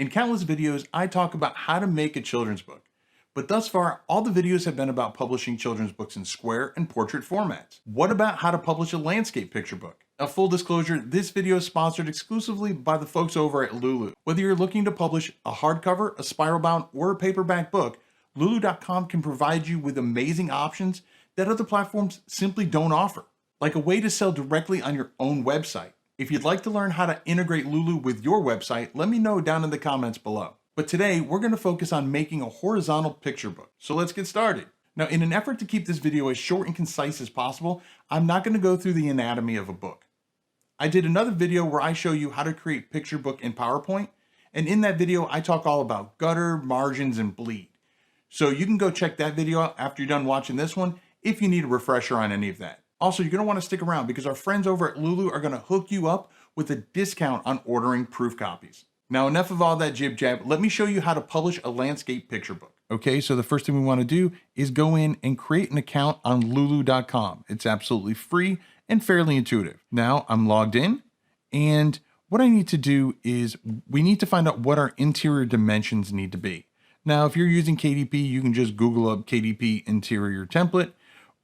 In countless videos, I talk about how to make a children's book. But thus far, all the videos have been about publishing children's books in square and portrait formats. What about how to publish a landscape picture book? A full disclosure, this video is sponsored exclusively by the folks over at Lulu. Whether you're looking to publish a hardcover, a spiral bound, or a paperback book, Lulu.com can provide you with amazing options that other platforms simply don't offer, like a way to sell directly on your own website. If you'd like to learn how to integrate Lulu with your website, let me know down in the comments below. But today, we're going to focus on making a horizontal picture book. So let's get started. Now, in an effort to keep this video as short and concise as possible, I'm not going to go through the anatomy of a book. I did another video where I show you how to create picture book in PowerPoint, and in that video, I talk all about gutter, margins, and bleed. So you can go check that video out after you're done watching this one if you need a refresher on any of that. Also, you're going to want to stick around because our friends over at Lulu are going to hook you up with a discount on ordering proof copies. Now, enough of all that jib jab. Let me show you how to publish a landscape picture book. Okay, so the first thing we want to do is go in and create an account on Lulu.com. It's absolutely free and fairly intuitive. Now I'm logged in, and what I need to do is we need to find out what our interior dimensions need to be. Now, if you're using KDP, you can just Google up KDP interior template,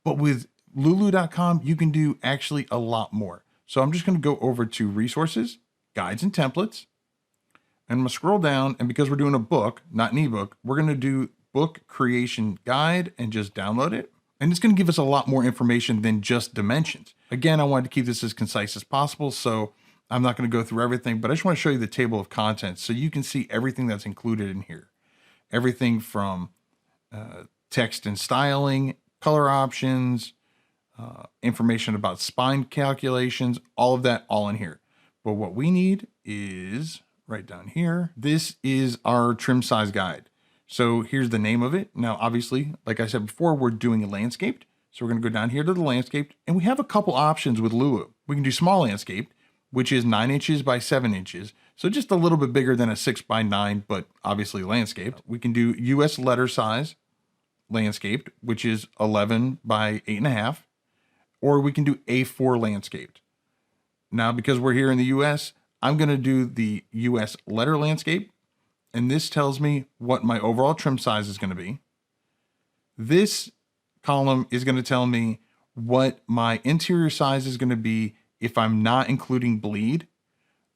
but with Lulu.com, you can do actually a lot more. So I'm just going to go over to resources, guides and templates. And I'm going to scroll down, and because we're doing a book, not an ebook, we're going to do book creation guide and just download it. And it's going to give us a lot more information than just dimensions. Again, I wanted to keep this as concise as possible, so I'm not going to go through everything, but I just want to show you the table of contents so you can see everything that's included in here. Everything from text and styling, color options, information about spine calculations, all of that all in here. But what we need is right down here. This is our trim size guide. So here's the name of it. Now, obviously, like I said before, we're doing a landscaped. So we're going to go down here to the landscaped, and we have a couple options with Lulu. We can do small landscaped, which is 9 inches by 7 inches. So just a little bit bigger than a 6 by 9, but obviously landscaped. We can do US letter size landscaped, which is 11 by 8.5, or we can do A4 landscaped. Now, because we're here in the US, I'm going to do the US letter landscape, and this tells me what my overall trim size is going to be. This column is going to tell me what my interior size is going to be if I'm not including bleed.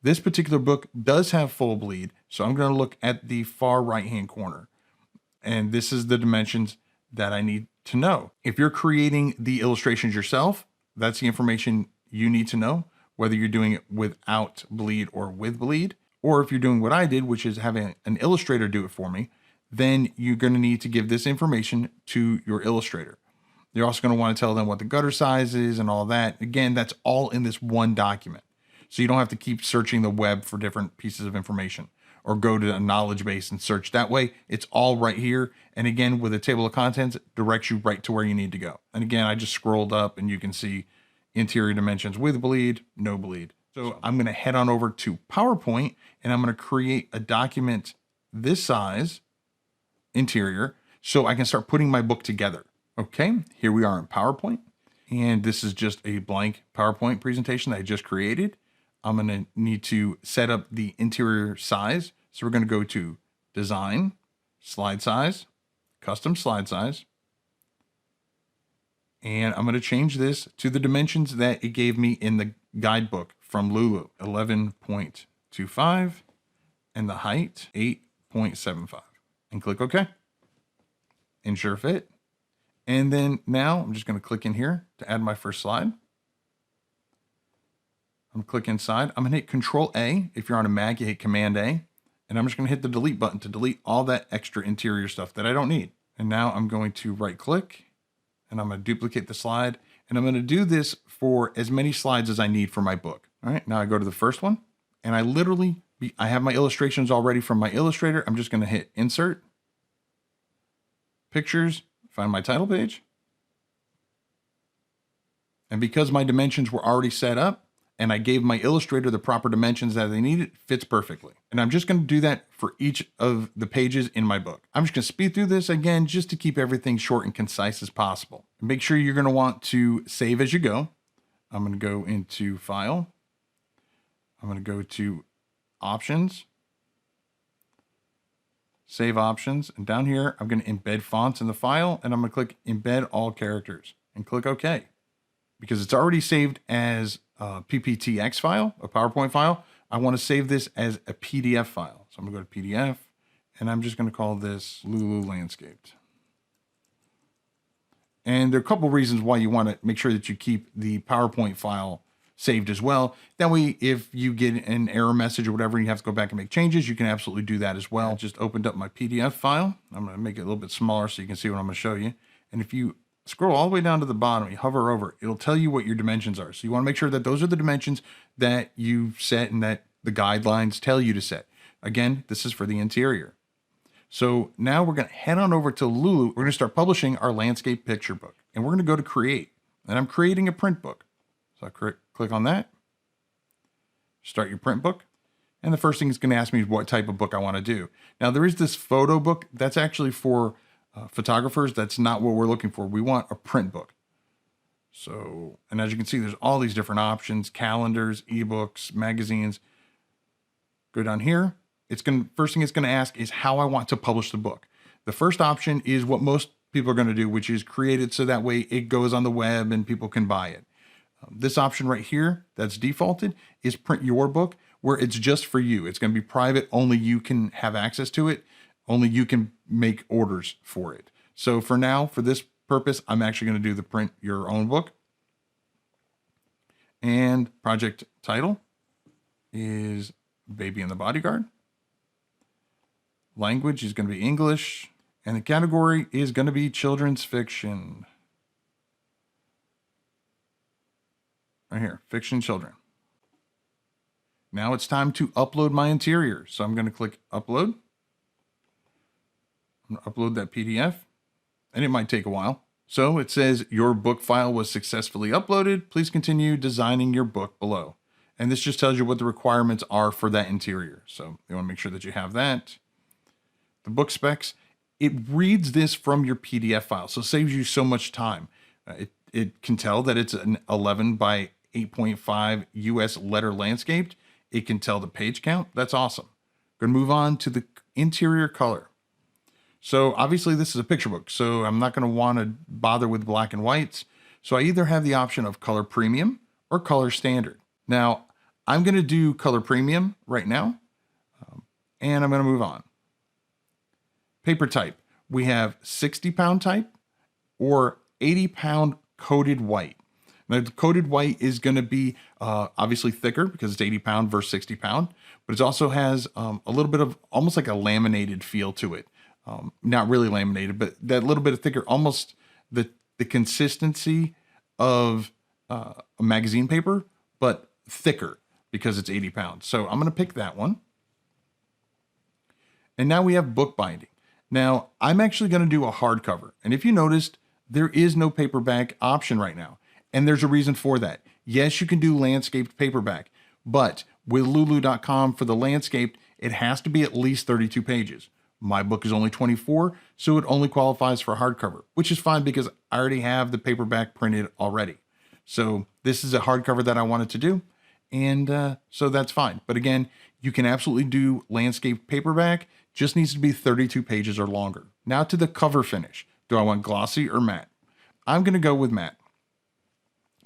This particular book does have full bleed, so I'm going to look at the far right-hand corner, and this is the dimensions that I need to know. If you're creating the illustrations yourself, that's the information you need to know, whether you're doing it without bleed or with bleed, or if you're doing what I did, which is having an illustrator do it for me, then you're going to need to give this information to your illustrator. You're also going to want to tell them what the gutter size is and all that. Again, that's all in this one document. So you don't have to keep searching the web for different pieces of information or go to a knowledge base and search that way. It's all right here. And again, with a table of contents, it directs you right to where you need to go. And again, I just scrolled up and you can see interior dimensions with bleed, no bleed. So I'm going to head on over to PowerPoint, and I'm going to create a document this size, interior, so I can start putting my book together. Okay, here we are in PowerPoint, and this is just a blank PowerPoint presentation that I just created. I'm going to need to set up the interior size. So we're going to go to Design, Slide Size, Custom Slide Size. And I'm going to change this to the dimensions that it gave me in the guidebook from Lulu, 11.25, and the height, 8.75. And click OK. Ensure fit. And then now I'm just going to click in here to add my first slide. I'm going to click inside. I'm going to hit Control A. If you're on a Mac, you hit Command A. And I'm just going to hit the delete button to delete all that extra interior stuff that I don't need. And now I'm going to right click, and I'm going to duplicate the slide, and I'm going to do this for as many slides as I need for my book. All right, now I go to the first one, and I have my illustrations already from my illustrator. I'm just going to hit Insert, Pictures, find my title page. And because my dimensions were already set up, and I gave my illustrator the proper dimensions that they needed, it fits perfectly. And I'm just going to do that for each of the pages in my book. I'm just going to speed through this again, just to keep everything short and concise as possible. And make sure you're going to want to save as you go. I'm going to go into File. I'm going to go to Options. save options. And down here, I'm going to embed fonts in the file, and I'm going to click embed all characters and click OK. Because it's already saved as a PPTX file, a PowerPoint file, I want to save this as a PDF file. So I'm going to go to PDF, and I'm just going to call this Lulu Landscaped. And there are a couple reasons why you want to make sure that you keep the PowerPoint file saved as well. That way, if you get an error message or whatever, you have to go back and make changes, you can absolutely do that as well. I just opened up my PDF file. I'm going to make it a little bit smaller so you can see what I'm going to show you. And if you scroll all the way down to the bottom, you hover over, it'll tell you what your dimensions are. So you want to make sure that those are the dimensions that you set and that the guidelines tell you to set. Again, this is for the interior. So now we're going to head on over to Lulu. We're going to start publishing our landscape picture book. And we're going to go to create. And I'm creating a print book. So I click on that. Start your print book. And the first thing it's going to ask me is what type of book I want to do. Now there is this photo book. That's actually for photographers. That's not what we're looking for. We want a print book. So, and as you can see, there's all these different options, calendars, ebooks, magazines. Go down here. First thing it's going to ask is how I want to publish the book. The first option is what most people are going to do, which is create it so that way it goes on the web and people can buy it. This option right here that's defaulted is print your book, where it's just for you. It's going to be private. Only you can have access to it. Only you can make orders for it. So for now, for this purpose, I'm actually going to do the print your own book. And project title is Baby and the Bodyguard. Language is going to be English, and the category is going to be children's fiction. Right here, fiction children. Now it's time to upload my interior. So I'm going to click upload. I'm going to upload that PDF, and it might take a while. So it says your book file was successfully uploaded. Please continue designing your book below. And this just tells you what the requirements are for that interior. So you want to make sure that you have that. The book specs, it reads this from your PDF file, so it saves you so much time. It can tell that it's an 11 by 8.5 US letter landscaped. It can tell the page count. That's awesome. Going to move on to the interior color. So obviously this is a picture book, so I'm not going to want to bother with black and whites. So I either have the option of color premium or color standard. Now I'm going to do color premium right now, and I'm going to move on. Paper type, we have 60-pound type or 80-pound coated white. Now, the coated white is going to be obviously thicker because it's 80-pound versus 60-pound, but it also has a little bit of almost like a laminated feel to it. Not really laminated, but that little bit of thicker, almost the consistency of a magazine paper, but thicker because it's 80 pounds. So I'm going to pick that one. And now we have book binding. Now, I'm actually going to do a hardcover. And if you noticed, there is no paperback option right now. And there's a reason for that. Yes, you can do landscaped paperback, but with Lulu.com for the landscaped, it has to be at least 32 pages. My book is only 24, so it only qualifies for hardcover, which is fine because I already have the paperback printed already. So this is a hardcover that I wanted to do, and so that's fine. But again, you can absolutely do landscape paperback, just needs to be 32 pages or longer. Now to the cover finish. Do I want glossy or matte? I'm going to go with matte.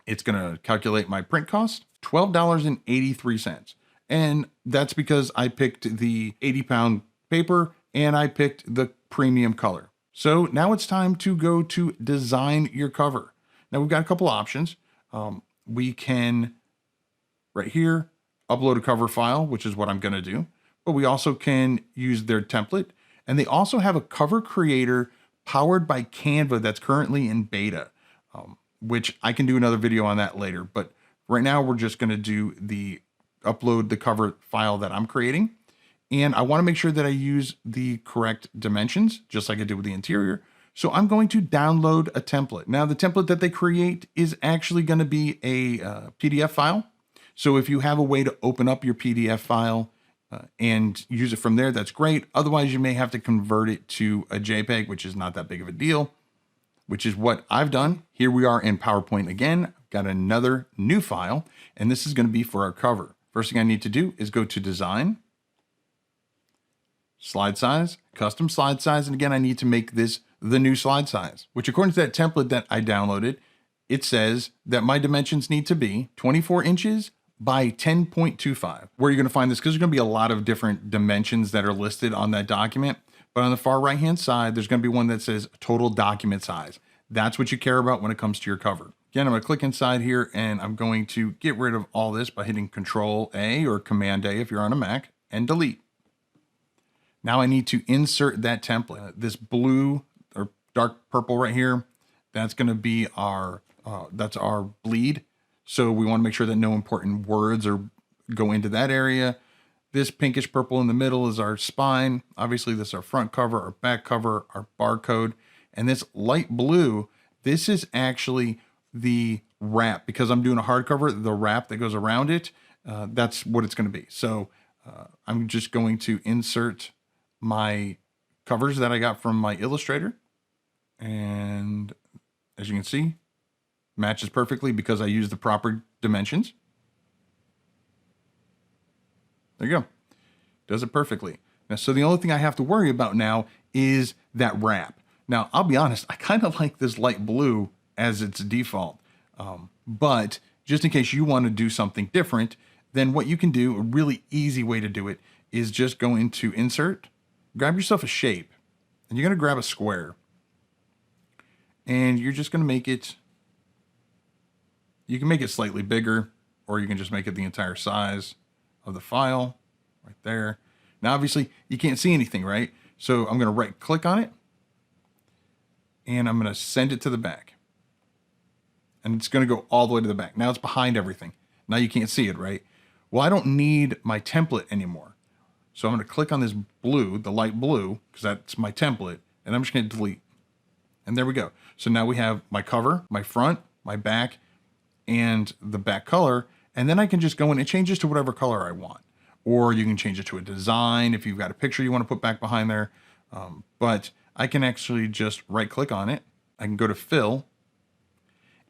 It's going to calculate my print cost, $12.83. And that's because I picked the 80-pound paper and I picked the premium color. So now it's time to go to design your cover. Now we've got a couple options. We can, right here, upload a cover file, which is what I'm going to do. But we also can use their template. And they also have a cover creator powered by Canva that's currently in beta, which I can do another video on that later. But right now we're just going to do the upload the cover file that I'm creating. And I want to make sure that I use the correct dimensions, just like I did with the interior. So I'm going to download a template. Now the template that they create is actually going to be a PDF file. So if you have a way to open up your PDF file and use it from there, that's great. Otherwise, you may have to convert it to a JPEG, which is not that big of a deal, which is what I've done. Here we are in PowerPoint again. I've got another new file, and this is going to be for our cover. First thing I need to do is go to Design, slide size, custom slide size. And again, I need to make this the new slide size, which according to that template that I downloaded, it says that my dimensions need to be 24 inches by 10.25. Where you're going to find this, because there's going to be a lot of different dimensions that are listed on that document. But on the far right-hand side, there's going to be one that says total document size. That's what you care about when it comes to your cover. Again, I'm going to click inside here and I'm going to get rid of all this by hitting Control A or Command A if you're on a Mac and delete. Now I need to insert that template. This blue or dark purple right here, that's going to be our that's our bleed. So we want to make sure that no important words go into that area. This pinkish purple in the middle is our spine. Obviously, this is our front cover, our back cover, our barcode. And this light blue, this is actually the wrap. Because I'm doing a hardcover, the wrap that goes around it, that's what it's going to be. So I'm just going to insert my covers that I got from my Illustrator. And as you can see, matches perfectly because I use the proper dimensions. There you go. Does it perfectly. Now, so the only thing I have to worry about now is that wrap. Now, I'll be honest, I kind of like this light blue as its default. But just in case you want to do something different, then what you can do, a really easy way to do it, is just go into Insert, grab yourself a shape, and you're going to grab a square. And you're just going to make it, you can make it slightly bigger, or you can just make it the entire size of the file right there. Now, obviously, you can't see anything, right? So I'm going to right click on it and I'm going to send it to the back. And it's going to go all the way to the back. Now it's behind everything. Now you can't see it, right? Well, I don't need my template anymore. So I'm going to click on this blue, the light blue, because that's my template, and I'm just going to delete. And there we go. So now we have my cover, my front, my back, and the back color. And then I can just go in and change this to whatever color I want. Or you can change it to a design if you've got a picture you want to put back behind there. But I can actually just right click on it. I can go to fill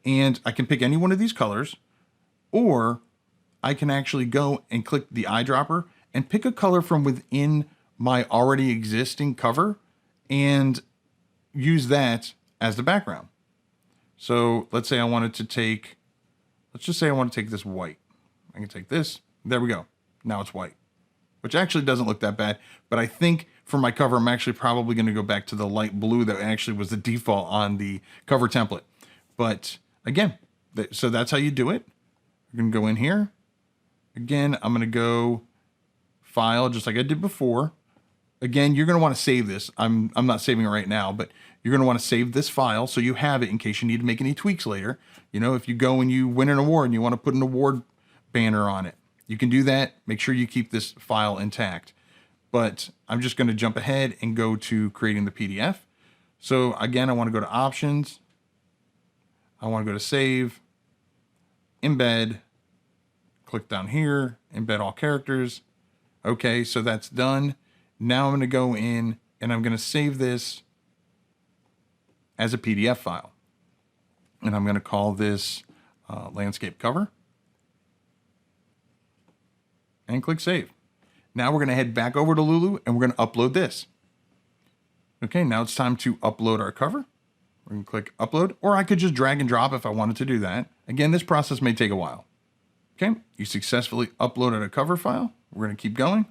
and I can pick any one of these colors, or I can actually go and click the eyedropper and pick a color from within my already existing cover and use that as the background. So let's say I wanted to take, let's just say I want to take this white. I can take this. There we go. Now it's white, which actually doesn't look that bad. But I think for my cover, I'm actually probably going to go back to the light blue that actually was the default on the cover template. But again, so that's how you do it. You're going to go in here. Again, I'm going to go File, just like I did before. Again, you're going to want to save this. I'm not saving it right now, but you're going to want to save this file so you have it in case you need to make any tweaks later. You know, if you go and you win an award and you want to put an award banner on it, you can do that. Make sure you keep this file intact. But I'm just going to jump ahead and go to creating the PDF. So again, I want to go to Options. I want to go to Save, Embed, click down here, embed all characters. Okay, so that's done. Now I'm going to go in and I'm going to save this as a PDF file. And I'm going to call this landscape cover. And click Save. Now we're going to head back over to Lulu and we're going to upload this. Okay, now it's time to upload our cover. We're going to click Upload, or I could just drag and drop if I wanted to do that. Again, this process may take a while. Okay, you successfully uploaded a cover file. We're going to keep going.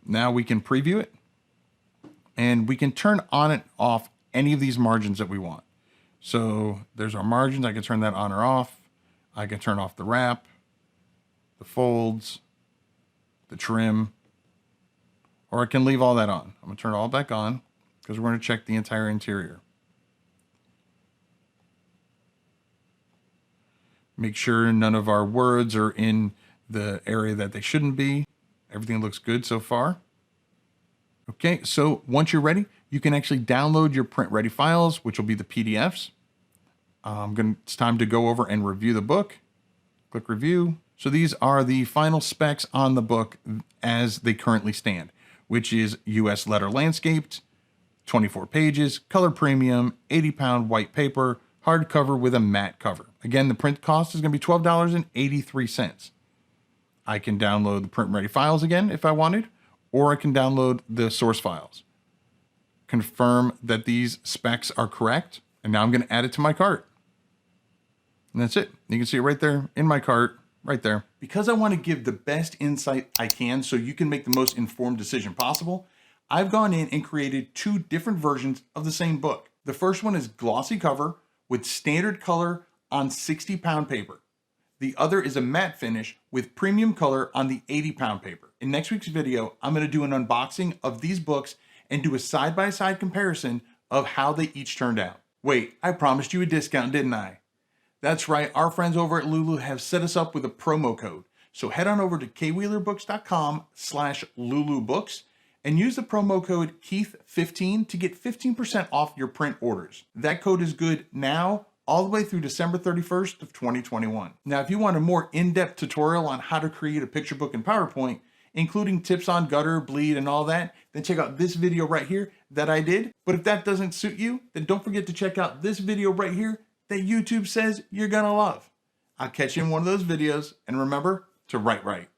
Now we can preview it. And we can turn on and off any of these margins that we want. So there's our margins. I can turn that on or off. I can turn off the wrap, the folds, the trim, or I can leave all that on. I'm going to turn it all back on because we're going to check the entire interior. Make sure none of our words are in the area that they shouldn't be. Everything looks good so far. Okay, so once you're ready, you can actually download your print ready files, which will be the PDFs. It's time to go over and review the book. Click Review. So these are the final specs on the book as they currently stand, which is US letter landscaped, 24 pages, color premium, 80-pound white paper, hardcover with a matte cover. Again, the print cost is going to be $12.83. I can download the print ready files again if I wanted, or I can download the source files. Confirm that these specs are correct. And now I'm going to add it to my cart. And that's it. You can see it right there in my cart, right there. Because I want to give the best insight I can so you can make the most informed decision possible, I've gone in and created 2 different versions of the same book. The first one is glossy cover with standard color on 60-pound paper. The other is a matte finish with premium color on the 80-pound paper. In next week's video, I'm going to do an unboxing of these books and do a side-by-side comparison of how they each turned out. Wait, I promised you a discount, didn't I? That's right, our friends over at Lulu have set us up with a promo code. So head on over to kwheelerbooks.com/LuluBooks and use the promo code Keith15 to get 15% off your print orders. That code is good now all the way through December 31st of 2021. Now, if you want a more in-depth tutorial on how to create a picture book in PowerPoint, including tips on gutter, bleed, and all that, then check out this video right here that I did. But if that doesn't suit you, then don't forget to check out this video right here that YouTube says you're gonna love. I'll catch you in one of those videos, and remember to write right.